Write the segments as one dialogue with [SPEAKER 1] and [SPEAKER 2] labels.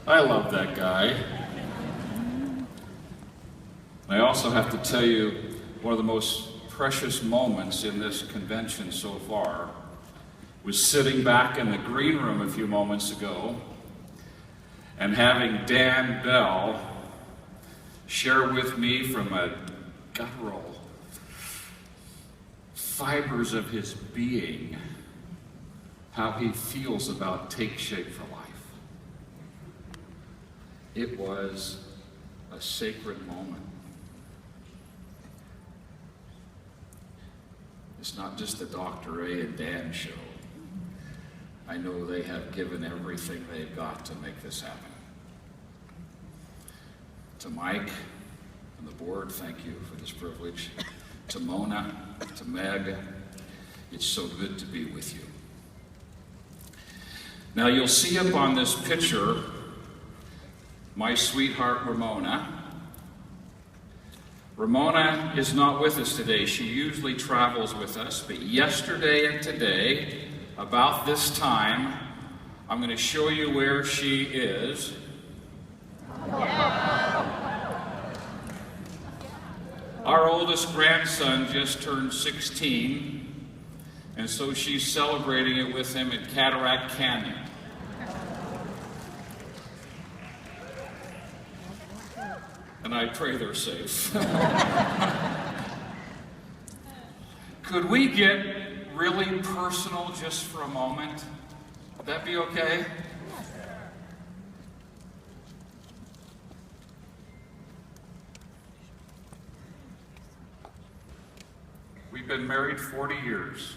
[SPEAKER 1] I love that guy. I also have to tell you, one of the most precious moments in this convention so far was sitting back in the green room a few moments ago and having Dan Bell share with me from a guttural fibers of his being how he feels about Take Shape for Life. It was a sacred moment. It's not just the Dr. A and Dan show. I know they have given everything they've got to make this happen. To Mike and the board, thank you for this privilege. To Mona, to Meg, it's so good to be with you. Now you'll see up on this picture my sweetheart Ramona. Ramona is not with us today. She usually travels with us, but yesterday and today, about this time, I'm going to show you where she is. Our oldest grandson just turned 16, and so she's celebrating it with him at Cataract Canyon. And I pray they're safe. Could we get really personal just for a moment? Would that be okay? We've been married 40 years.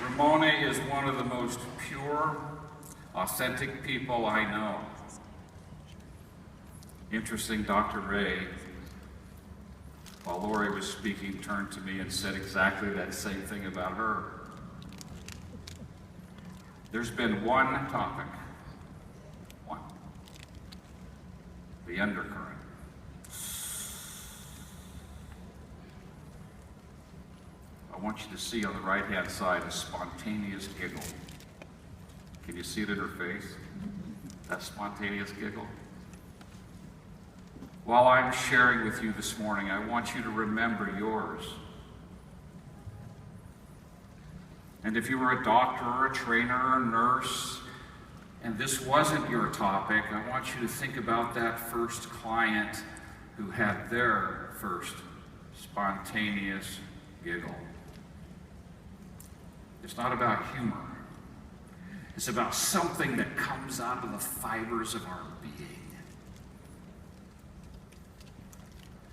[SPEAKER 1] Ramona is one of the most pure, authentic people I know. Interesting, Dr. Ray, while Lori was speaking, turned to me and said exactly that same thing about her. There's been one topic, one, the undercurrent. I want you to see on the right-hand side a spontaneous giggle. Can you see it in her face? That spontaneous giggle? While I'm sharing with you this morning, I want you to remember yours. And if you were a doctor or a trainer or a nurse, and this wasn't your topic, I want you to think about that first client who had their first spontaneous giggle. It's not about humor. It's about something that comes out of the fibers of our being.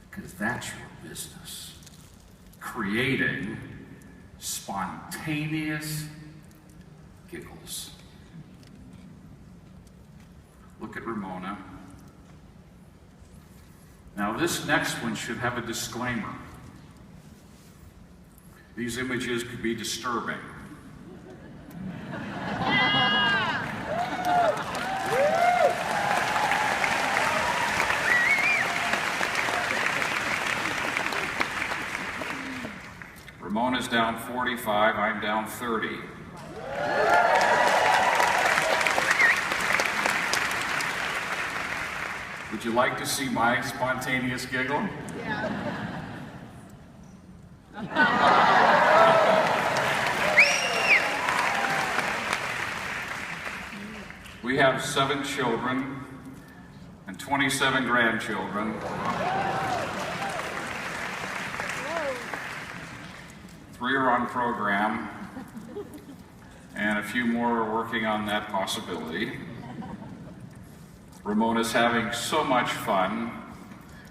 [SPEAKER 1] Because that's your business. Creating spontaneous giggles. Look at Ramona. Now this next one should have a disclaimer. These images could be disturbing. Ramona's down 45, I'm down 30. Would you like to see my spontaneous giggle? Yeah. We have 7 children and 27 grandchildren. 3 are on program, and a few more are working on that possibility. Ramona's having so much fun,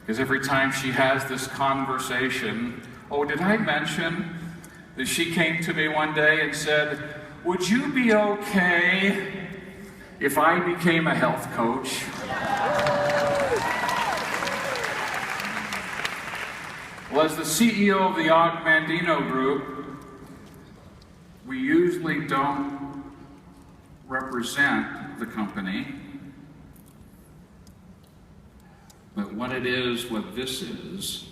[SPEAKER 1] because every time she has this conversation, oh, did I mention that she came to me one day and said, would you be okay if I became a health coach? Well, as the CEO of the Augmandino Group, we usually don't represent the company, but what this is,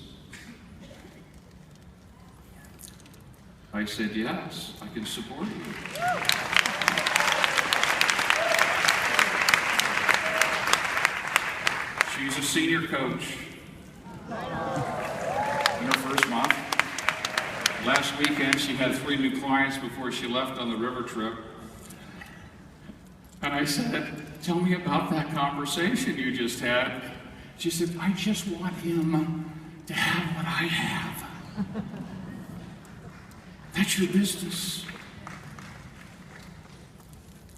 [SPEAKER 1] I said, yes, I can support you. She's a senior coach in her first month. Last weekend, she had 3 new clients before she left on the river trip. And I said, tell me about that conversation you just had. She said, I just want him to have what I have. That's your business.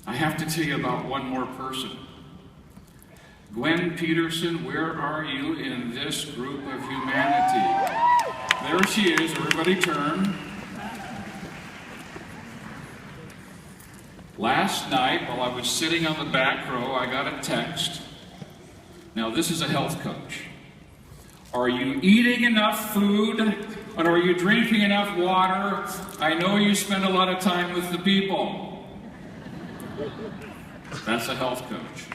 [SPEAKER 1] I have to tell you about one more person. Gwen Peterson, where are you in this group of humanity? There she is, everybody turn. Last night, while I was sitting on the back row, I got a text. Now, this is a health coach. Are you eating enough food? And are you drinking enough water? I know you spend a lot of time with the people. That's a health coach.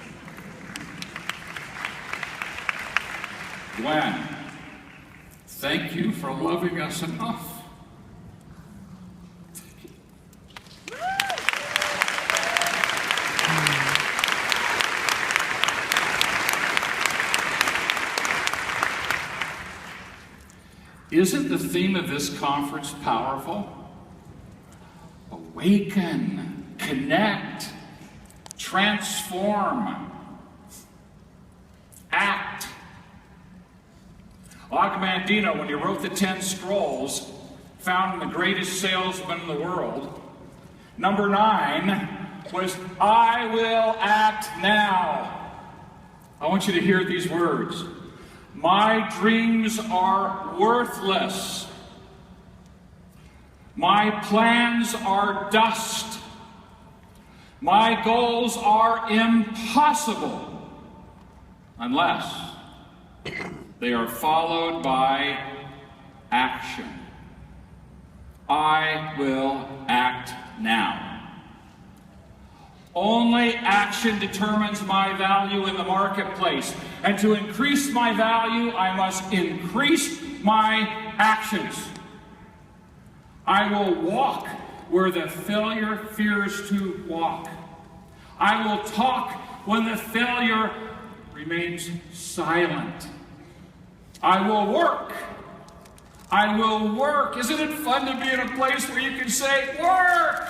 [SPEAKER 1] Gwen, thank you for loving us enough. Isn't the theme of this conference powerful? Awaken, connect, transform, act. Og-Mandino, when he wrote the 10 Scrolls, found the greatest salesman in the world, number 9 was, I will act now. I want you to hear these words. My dreams are worthless. My plans are dust. My goals are impossible unless they are followed by action. I will act now. Only action determines my value in the marketplace. And to increase my value, I must increase my actions. I will walk where the failure fears to walk. I will talk when the failure remains silent. I will work. I will work. Isn't it fun to be in a place where you can say, work?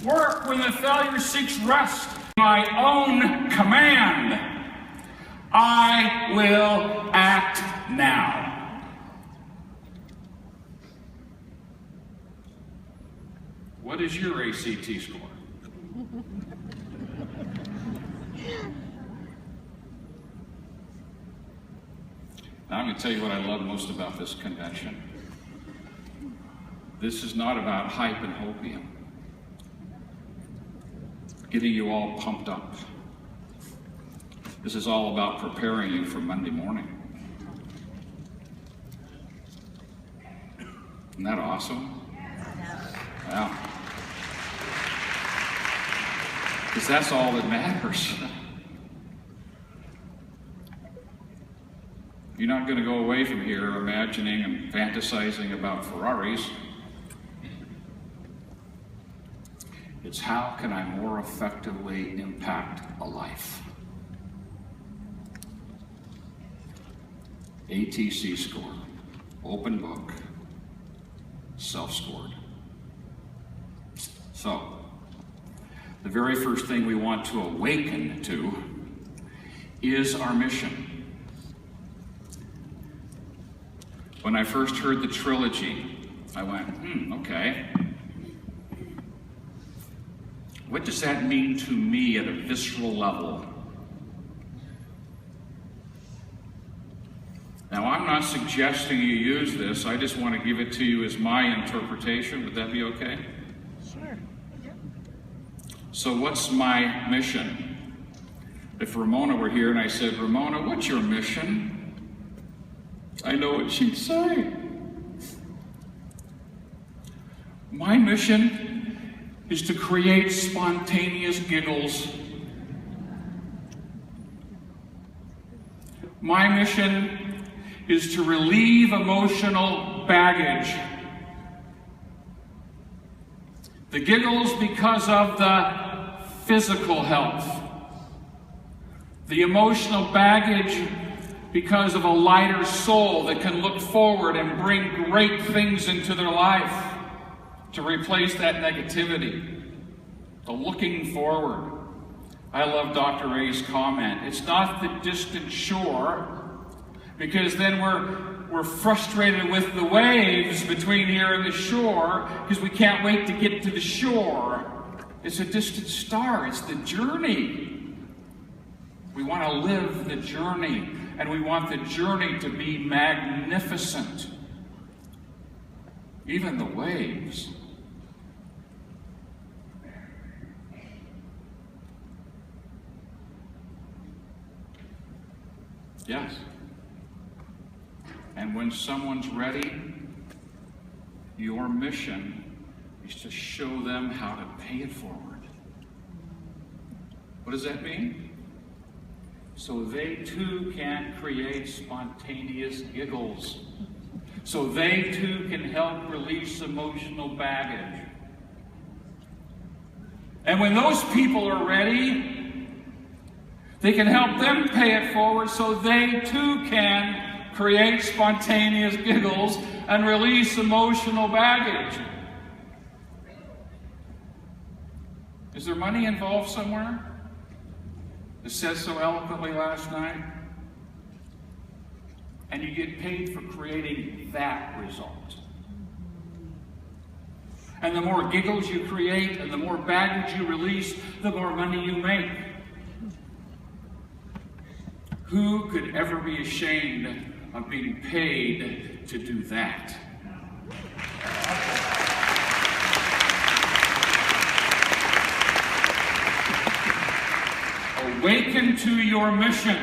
[SPEAKER 1] Work when the failure seeks rest. My own command. I will act now. What is your ACT score? Now I'm going to tell you what I love most about this convention. This is not about hype and hopium, getting you all pumped up. This is all about preparing you for Monday morning. Isn't that awesome? Yeah. Because that's all that matters. You're not going to go away from here imagining and fantasizing about Ferraris. It's how can I more effectively impact a life? ATC score, open book, self-scored. So, the very first thing we want to awaken to is our mission. When I first heard the trilogy, I went, okay. What does that mean to me at a visceral level? Now, I'm not suggesting you use this. I just want to give it to you as my interpretation. Would that be okay?
[SPEAKER 2] Sure. Yeah.
[SPEAKER 1] So what's my mission? If Ramona were here and I said, Ramona, what's your mission? I know what she'd say. My mission is to create spontaneous giggles. My mission is to relieve emotional baggage. The giggles because of the physical health. The emotional baggage because of a lighter soul that can look forward and bring great things into their life to replace that negativity. The looking forward. I love Dr. Ray's comment. It's not the distant shore, because then we're frustrated with the waves between here and the shore because we can't wait to get to the shore. It's a distant star. It's the journey. We want to live the journey, and we want the journey to be magnificent. Even the waves. Yes. And when someone's ready, your mission is to show them how to pay it forward. What does that mean? So they too can create spontaneous giggles. So they too can help release emotional baggage. And when those people are ready, they can help them pay it forward so they too can create spontaneous giggles and release emotional baggage. Is there money involved somewhere? It says so eloquently last night. And you get paid for creating that result. And the more giggles you create and the more baggage you release, the more money you make. Who could ever be ashamed of being paid to do that? Awaken to your mission.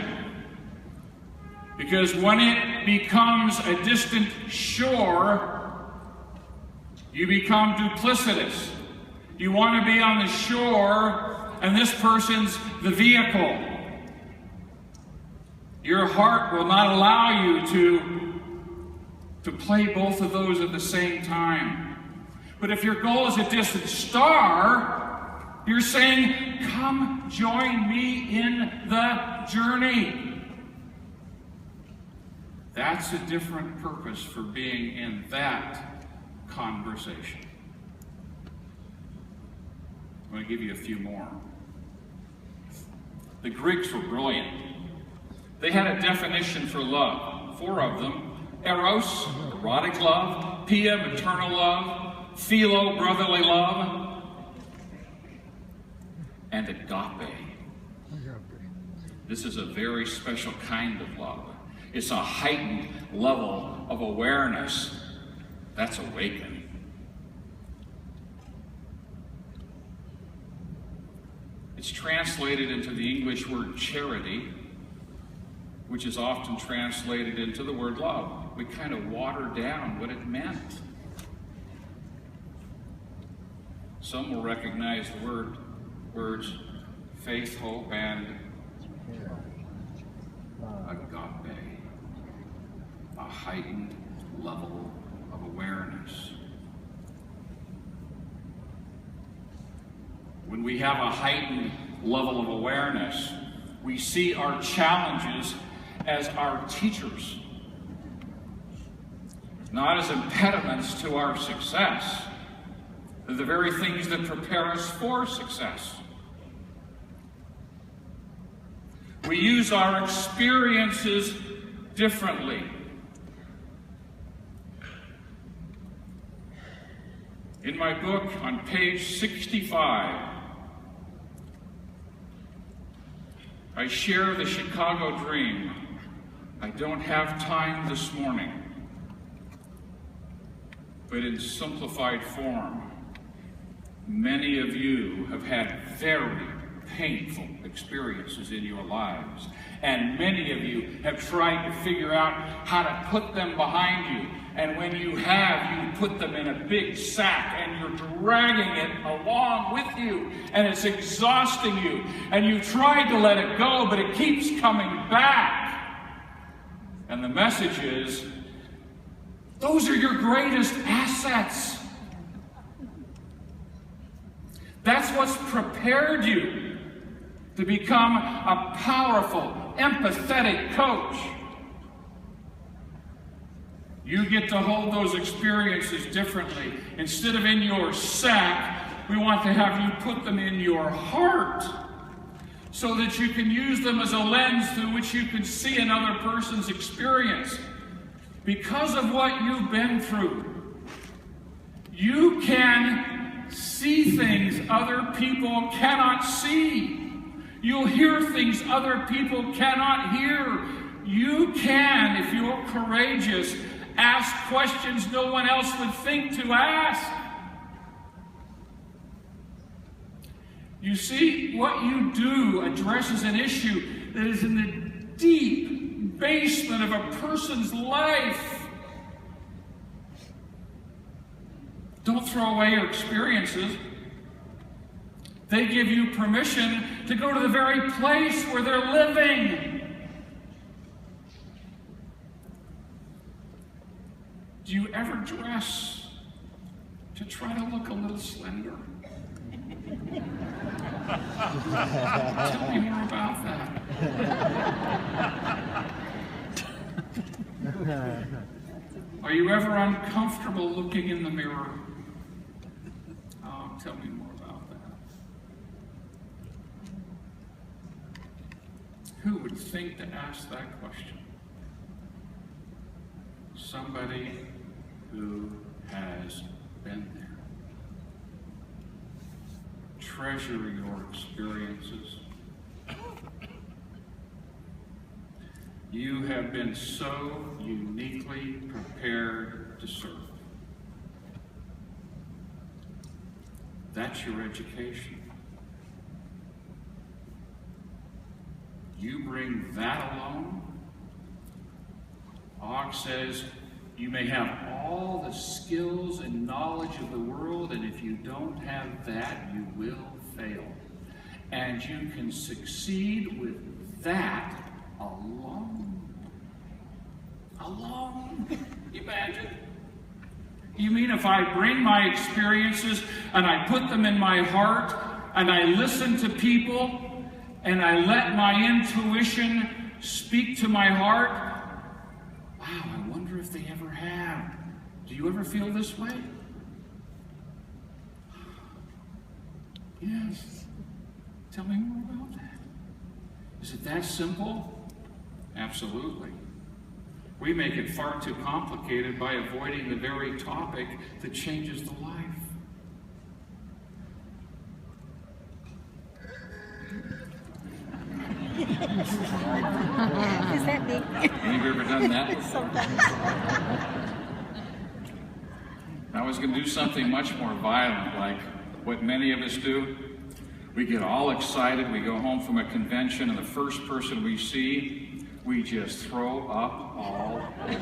[SPEAKER 1] Because when it becomes a distant shore, you become duplicitous. You want to be on the shore, and this person's the vehicle. Your heart will not allow you to play both of those at the same time. But if your goal is a distant star, you're saying, come join me in the journey. That's a different purpose for being in that conversation. I'm going to give you a few more. The Greeks were brilliant. They had a definition for love, 4 of them. Eros, erotic love. Pia, maternal love. Philo, brotherly love. And agape. This is a very special kind of love. It's a heightened level of awareness. That's awakening. It's translated into the English word charity, which is often translated into the word love. We kind of water down what it meant. Some will recognize the words faith, hope, and agape. A heightened level of awareness. When we have a heightened level of awareness, we see our challenges as our teachers, not as impediments to our success. They're the very things that prepare us for success. We use our experiences differently. In my book, on page 65, I share the Chicago dream. I don't have time this morning, but in simplified form, many of you have had very painful experiences in your lives, and many of you have tried to figure out how to put them behind you. And when you have, you put them in a big sack and you're dragging it along with you, and it's exhausting you. And you tried to let it go, but it keeps coming back. And the message is, those are your greatest assets. what's prepared you to become a powerful, empathetic coach. You get to hold those experiences differently. Instead of in your sack, we want to have you put them in your heart so that you can use them as a lens through which you can see another person's experience. Because of what you've been through, you can see things other people cannot see. You'll hear things other people cannot hear. You can, if you're courageous, ask questions no one else would think to ask. You see, what you do addresses an issue that is in the deep basement of a person's life. Don't throw away your experiences. They give you permission to go to the very place where they're living. Do you ever dress to try to look a little slender? Tell me more about that. Are you ever uncomfortable looking in the mirror? Oh, tell me more about that. Who would think to ask that question? Somebody who has been there. Treasure your experiences. You have been so uniquely prepared to serve. That's your education. You bring that alone. Og says, you may have all the skills and knowledge of the world, and if you don't have that, you will fail. And you can succeed with that alone. Alone. Imagine. You mean if I bring my experiences and I put them in my heart and I listen to people and I let my intuition speak to my heart? Wow, I wonder if they ever have. Do you ever feel this way? Yes. Tell me more about that. Is it that simple? Absolutely. We make it far too complicated by avoiding the very topic that changes the life.
[SPEAKER 2] Is that me?
[SPEAKER 1] Have you ever done that?
[SPEAKER 2] Sometimes.
[SPEAKER 1] I was going to do something much more violent, like what many of us do. We get all excited, we go home from a convention, and the first person we see, we just throw up all over.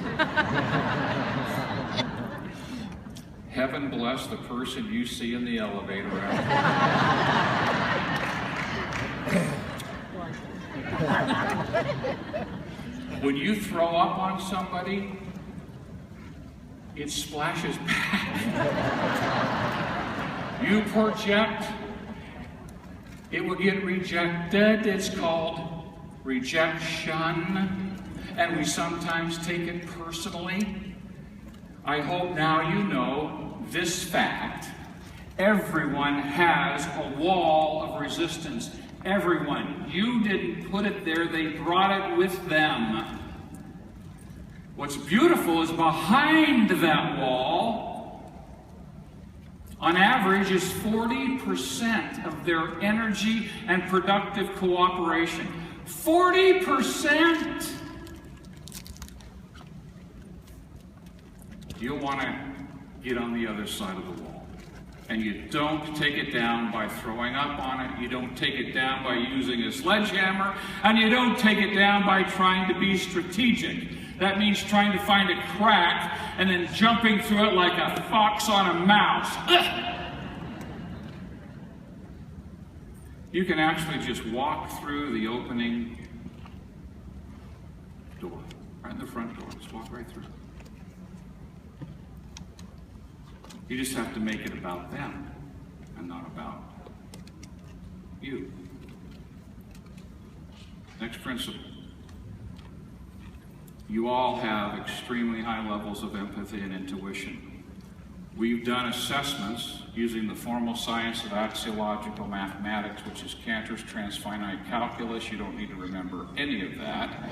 [SPEAKER 1] Heaven bless the person you see in the elevator When you throw up on somebody, it splashes back. You project, it will get rejected. It's called rejection, and we sometimes take it personally. I hope now you know this fact. Everyone has a wall of resistance. Everyone. You didn't put it there, they brought it with them. What's beautiful is behind that wall, on average, is 40% of their energy and productive cooperation. 40%! You'll want to get on the other side of the wall. And you don't take it down by throwing up on it. You don't take it down by using a sledgehammer. And you don't take it down by trying to be strategic. That means trying to find a crack and then jumping through it like a fox on a mouse. Ugh! You can actually just walk through the opening door, right in the front door. Just walk right through. You just have to make it about them and not about You. Next principle. You all have extremely high levels of empathy and intuition. We've done assessments using the formal science of axiological mathematics, which is Cantor's transfinite calculus. You don't need to remember any of that.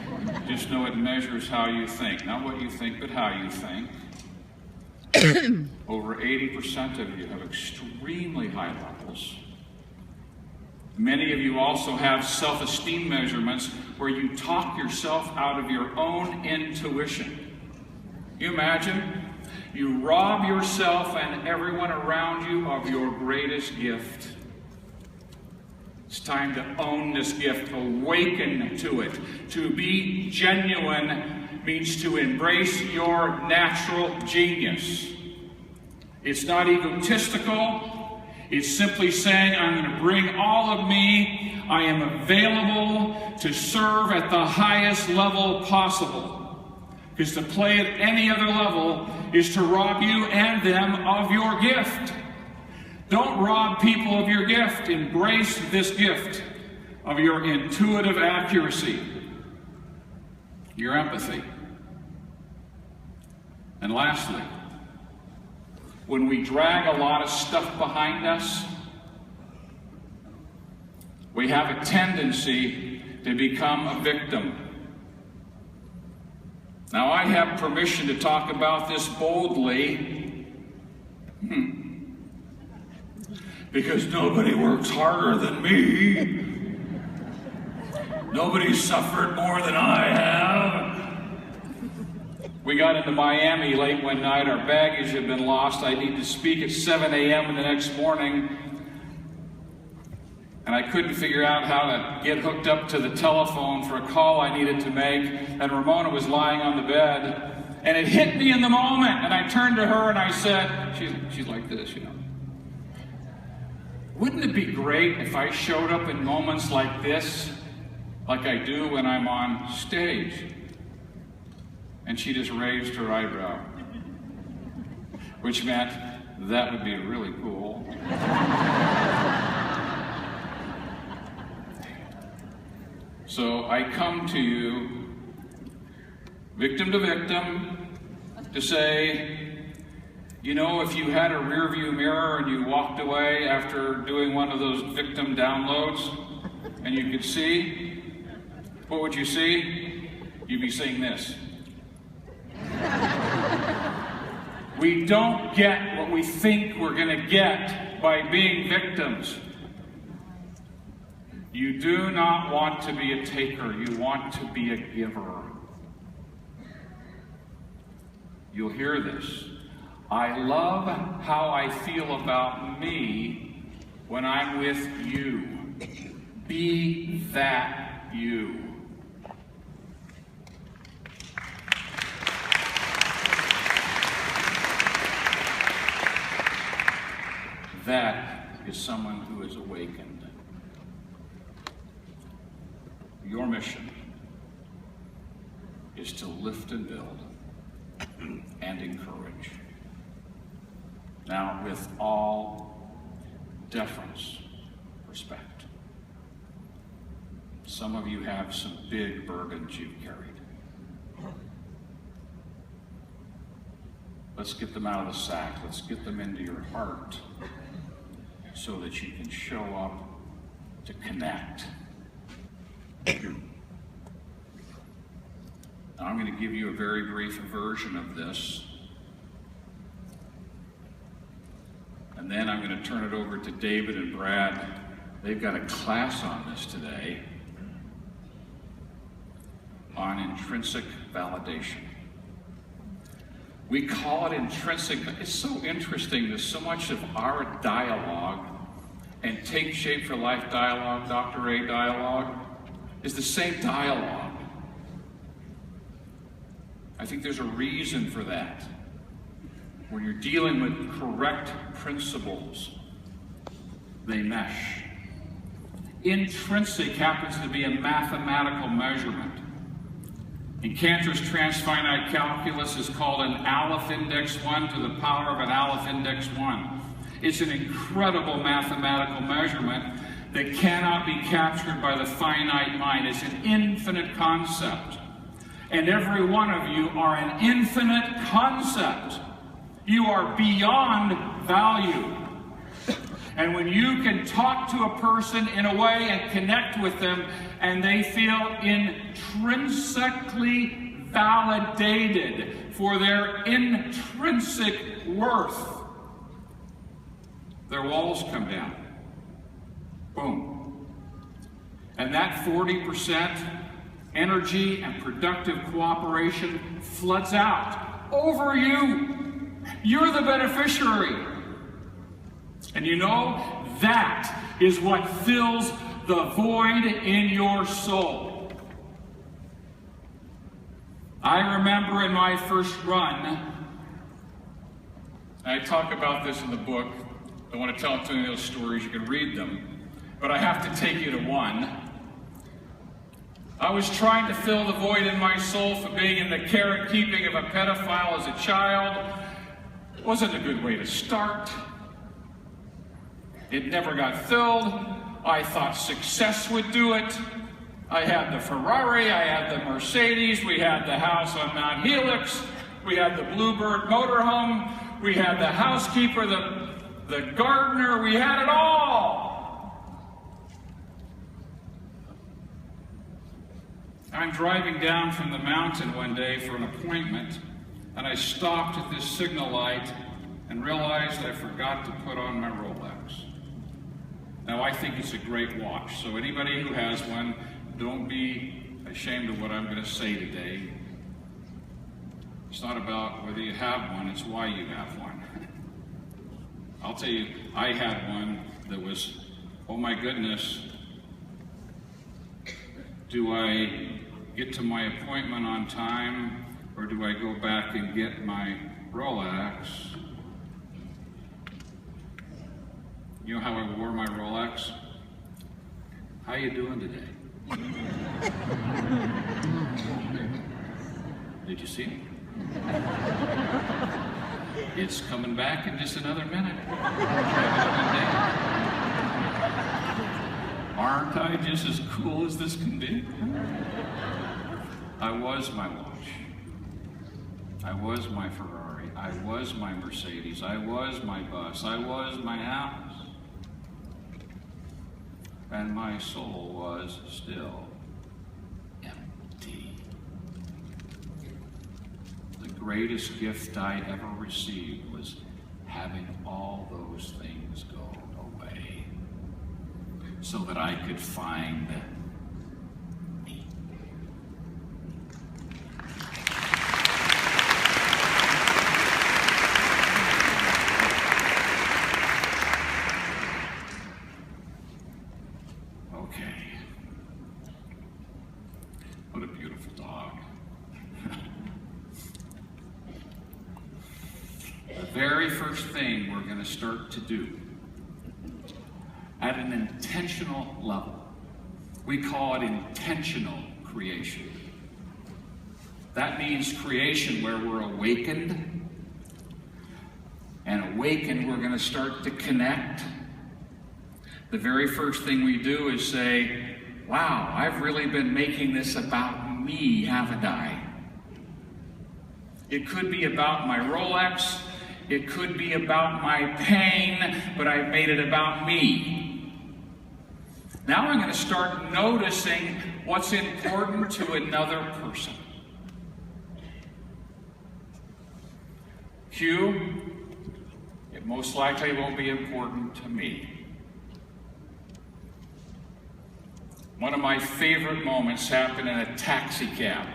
[SPEAKER 1] Just know it measures how you think. Not what you think, but how you think. Over 80% of you have extremely high levels. Many of you also have self-esteem measurements where you talk yourself out of your own intuition. You imagine? You rob yourself and everyone around you of your greatest gift. It's time to own this gift, awaken to it. To be genuine means to embrace your natural genius. It's not egotistical. It's simply saying, I'm going to bring all of me. I am available to serve at the highest level possible. Because to play at any other level is to rob you and them of your gift. Don't rob people of your gift. Embrace this gift of your intuitive accuracy, your empathy. And lastly, when we drag a lot of stuff behind us, we have a tendency to become a victim. Now, I have permission to talk about this boldly because nobody works harder than me. Nobody's suffered more than I have. We got into Miami late one night. Our baggage had been lost. I need to speak at 7 a.m. the next morning. And I couldn't figure out how to get hooked up to the telephone for a call I needed to make. And Ramona was lying on the bed. And it hit me in the moment. And I turned to her and I said, she's like this, you know. Wouldn't it be great if I showed up in moments like this, like I do when I'm on stage? And she just raised her eyebrow, which meant that would be really cool. So I come to you, victim to victim, to say, you know, if you had a rearview mirror and you walked away after doing one of those victim downloads and you could see, what would you see? You'd be seeing this. We don't get what we think we're going to get by being victims. You do not want to be a taker. You want to be a giver. You'll hear this. I love how I feel about me when I'm with you. Be that you. That is someone who is awakened. Your mission is to lift and build and encourage. Now, with all deference, respect. Some of you have some big burdens you've carried. Let's get them out of the sack. Let's get them into your heart so that you can show up to connect. Now, I'm going to give you a very brief version of this. And then I'm going to turn it over to David and Brad. They've got a class on this today on intrinsic validation. We call it intrinsic. It's so interesting. There's so much of our dialogue and Take Shape for Life dialogue, Dr. A dialogue, is the same dialogue. I think there's a reason for that. When you're dealing with correct principles, they mesh. Intrinsic happens to be a mathematical measurement. In Cantor's transfinite calculus is called an Aleph index 1 to the power of an Aleph index 1. It's an incredible mathematical measurement that cannot be captured by the finite mind. It's an infinite concept. And every one of you are an infinite concept. You are beyond value. And when you can talk to a person in a way and connect with them, and they feel intrinsically validated for their intrinsic worth, their walls come down. Boom. And that 40% energy and productive cooperation floods out over you. You're the beneficiary. And you know, that is what fills the void in your soul. I remember in my first run, I talk about this in the book. I don't want to tell too many of those stories, you can read them. But I have to take you to one. I was trying to fill the void in my soul for being in the care and keeping of a pedophile as a child. It wasn't a good way to start. It never got filled. I thought success would do it. I had the Ferrari, I had the Mercedes, we had the house on Mount Helix, we had the Bluebird motorhome, we had the housekeeper, the gardener, we had it all. I'm driving down from the mountain one day for an appointment, and I stopped at this signal light and realized I forgot to put on my Rolex. Now, I think it's a great watch, so anybody who has one, don't be ashamed of what I'm going to say today. It's not about whether you have one, it's why you have one. I'll tell you, I had one that was, oh my goodness, do I get to my appointment on time, or do I go back and get my Rolex? You know how I wore my Rolex? How you doing today? Did you see it? It's coming back in just another minute. Aren't I just as cool as this can be? I was my watch. I was my Ferrari. I was my Mercedes. I was my bus. I was my house. And my soul was still empty. The greatest gift I ever received was having all those things go away so that I could find me. Okay. What a beautiful dog. The very first thing we're going to start to do at an intentional level, we call it intentional creation. That means creation where we're awakened, and awakened we're going to start to connect. The very first thing we do is say, wow, I've really been making this about me, haven't I? It could be about my Rolex, it could be about my pain, but I've made it about me. Now I'm going to start noticing what's important to another person. Q, it most likely won't be important to me. One of my favorite moments happened in a taxi cab.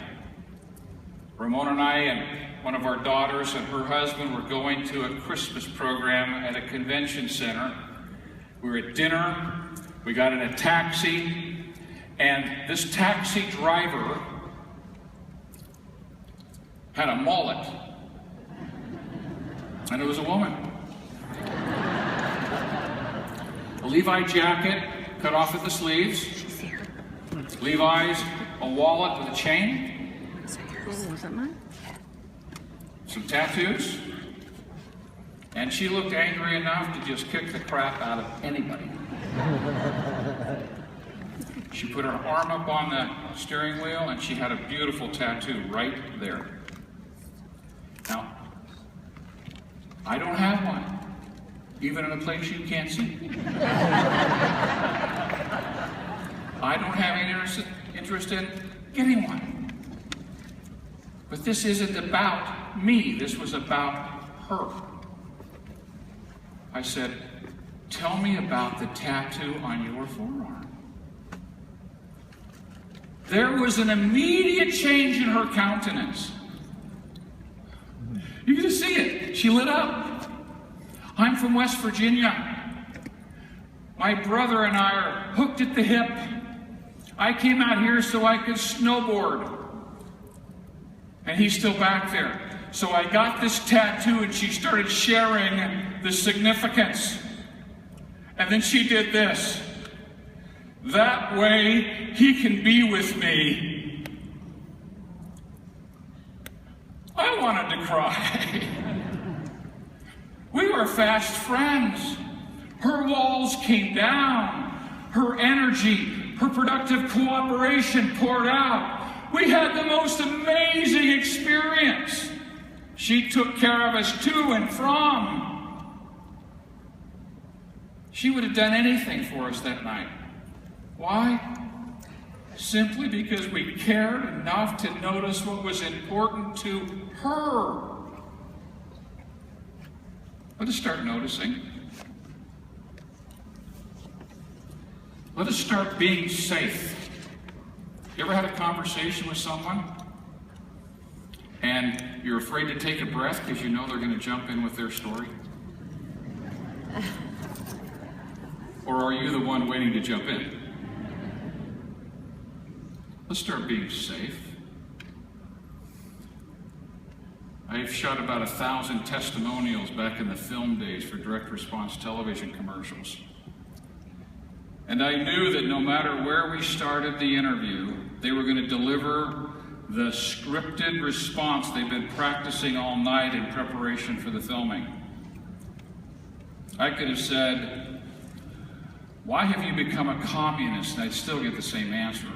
[SPEAKER 1] Ramona and I and one of our daughters and her husband were going to a Christmas program at a convention center. We were at dinner, we got in a taxi, and this taxi driver had a mullet, and it was a woman. A Levi jacket cut off at the sleeves, Levi's, a wallet with a chain, some tattoos, and she looked angry enough to just kick the crap out of anybody. She put her arm up on the steering wheel and she had a beautiful tattoo right there. Now, I don't have one, even in a place you can't see. I don't have any interest in getting one. But this isn't about me, this was about her. I said, tell me about the tattoo on your forearm. There was an immediate change in her countenance. You can see it. She lit up. I'm from West Virginia. My brother and I are hooked at the hip. I came out here so I could snowboard. And he's still back there. So I got this tattoo and she started sharing the significance. And then she did this. That way he can be with me. I wanted to cry. We were fast friends. Her walls came down. Her energy, her productive cooperation poured out. We had the most amazing experience. She took care of us to and from. She would have done anything for us that night. Why? Simply because we cared enough to notice what was important to her. Let us start noticing. Let us start being safe. You ever had a conversation with someone and you're afraid to take a breath because you know they're going to jump in with their story? Or are you the one waiting to jump in? Let's start being safe. I've shot about 1,000 testimonials back in the film days for direct response television commercials. And I knew that no matter where we started the interview, they were going to deliver the scripted response they've been practicing all night in preparation for the filming. I could have said, "Why have you become a communist?" And I'd still get the same answer.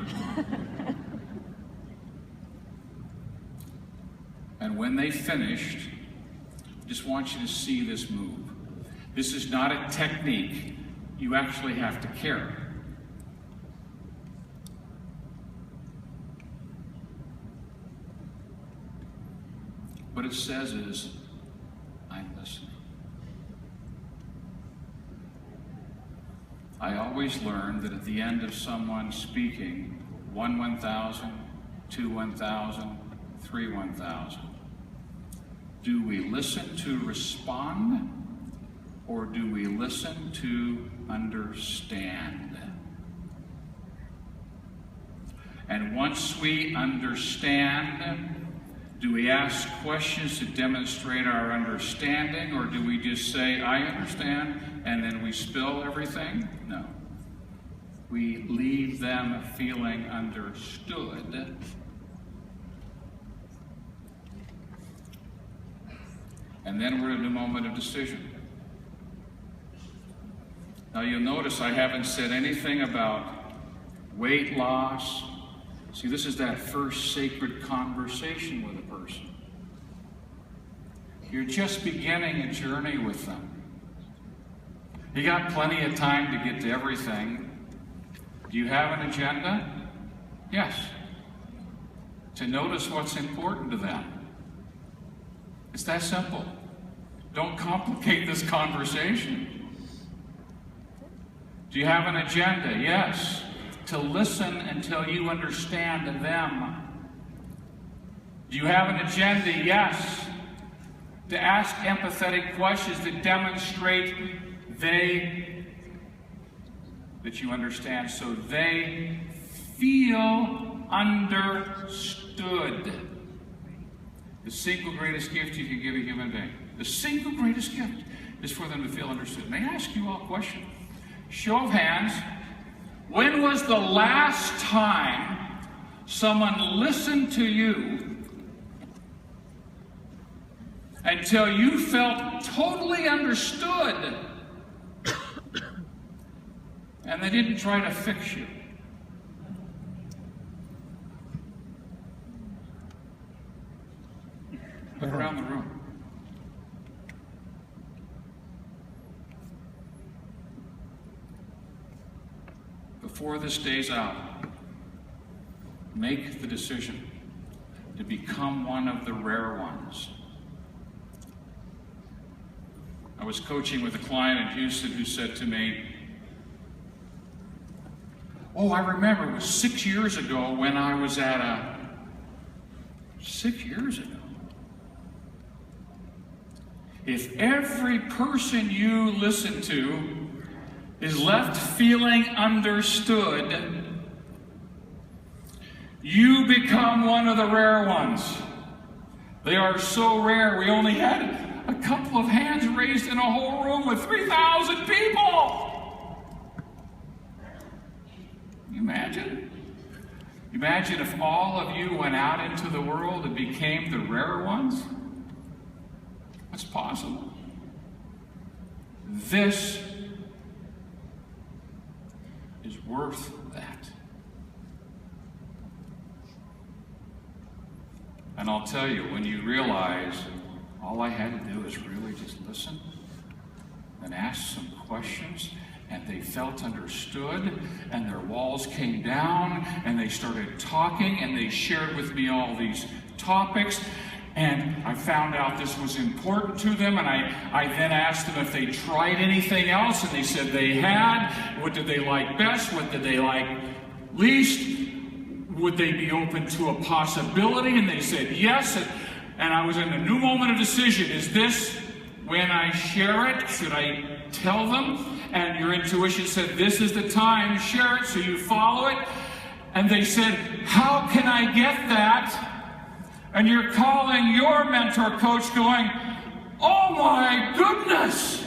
[SPEAKER 1] And when they finished, I just want you to see this move. This is not a technique. You actually have to care. What it says is, I'm listening. I always learn that at the end of someone speaking, 1 1,000, 2 1,000, 3 1,000, do we listen to respond or do we listen to understand? And once we understand, do we ask questions to demonstrate our understanding, or do we just say, I understand, and then we spill everything? No. We leave them feeling understood. And then we're in a moment of decision. Now you'll notice I haven't said anything about weight loss. See, this is that first sacred conversation with a person. You're just beginning a journey with them. You got plenty of time to get to everything. Do you have an agenda? Yes. To notice what's important to them. It's that simple. Don't complicate this conversation. Do you have an agenda? Yes. To listen until you understand them. Do you have an agenda? Yes. To ask empathetic questions that demonstrate that you understand, so they feel understood. The single greatest gift you can give a human being, the single greatest gift, is for them to feel understood. May I ask you all a question? Show of hands. When was the last time someone listened to you until you felt totally understood? And they didn't try to fix you. Look around the room. Before this day's out, make the decision to become one of the rare ones. I was coaching with a client in Houston who said to me, "Oh, I remember it was 6 years ago when I was at a..." 6 years ago? If every person you listen to is left feeling understood, you become one of the rare ones. They are so rare, we only had a couple of hands raised in a whole room with 3,000 people. Imagine. Imagine if all of you went out into the world and became the rare ones. What's possible? This is worth that. And I'll tell you, when you realize all I had to do is really just listen and ask some questions, and they felt understood, and their walls came down, and they started talking, and they shared with me all these topics, and I found out this was important to them, and I then asked them if they tried anything else, and they said they had. What did they like best? What did they like least? Would they be open to a possibility? And they said yes. And I was in a new moment of decision. Is this when I share it? Should I tell them? And your intuition said, this is the time, share it, so you follow it. And they said, how can I get that? And you're calling your mentor coach going, oh my goodness!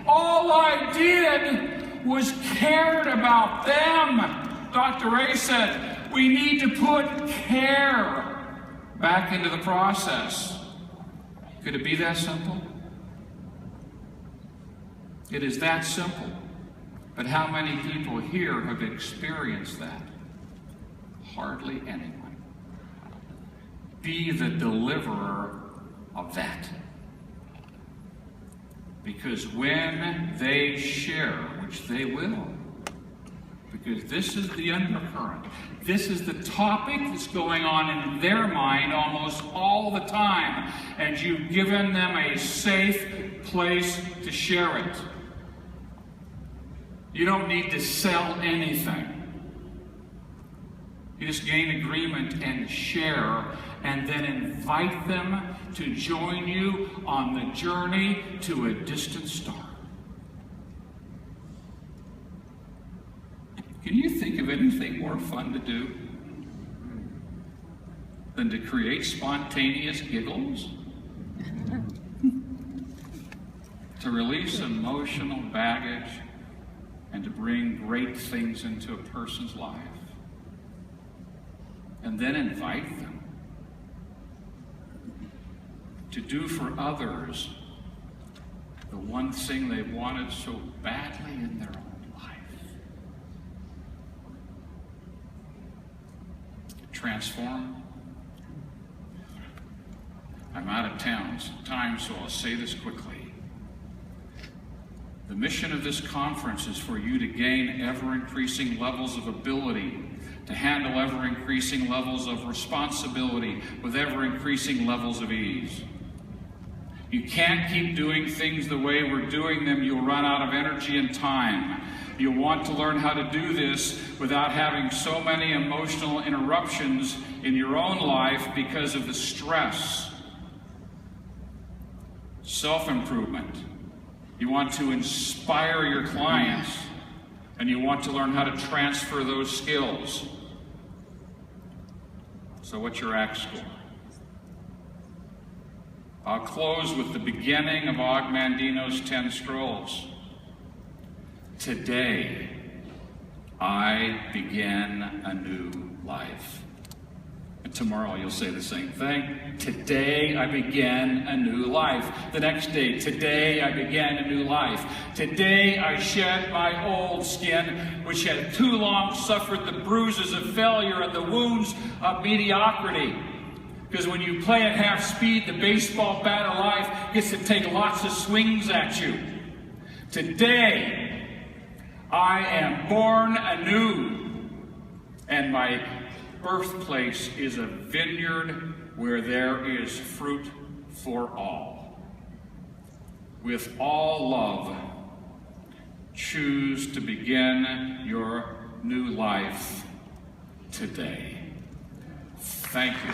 [SPEAKER 1] All I did was cared about them. Dr. Ray said, we need to put care back into the process. Could it be that simple? It is that simple. But how many people here have experienced that? Hardly anyone. Be the deliverer of that. Because when they share, which they will, because this is the undercurrent, this is the topic that's going on in their mind almost all the time, and you've given them a safe place to share it. You don't need to sell anything. You just gain agreement and share, and then invite them to join you on the journey to a distant star. Can you think of anything more fun to do than to create spontaneous giggles? To release emotional baggage and to bring great things into a person's life. And then invite them to do for others the one thing they wanted so badly in their own life. Transform. I'm out of time, so I'll say this quickly. The mission of this conference is for you to gain ever-increasing levels of ability, to handle ever-increasing levels of responsibility with ever-increasing levels of ease. You can't keep doing things the way we're doing them. You'll run out of energy and time. You'll want to learn how to do this without having so many emotional interruptions in your own life because of the stress. Self-improvement. You want to inspire your clients, and you want to learn how to transfer those skills. So what's your ACT score? I'll close with the beginning of Og Mandino's 10 Scrolls. Today, I begin a new life. And Tomorrow you'll say the same thing. Today I begin a new life. The next day, today I begin a new life. Today I shed my old skin, which had too long suffered the bruises of failure and the wounds of mediocrity. Because when you play at half speed, the baseball bat of life gets to take lots of swings at you. Today I am born anew, and my birthplace is a vineyard where there is fruit for all. With all love, choose to begin your new life today. Thank you.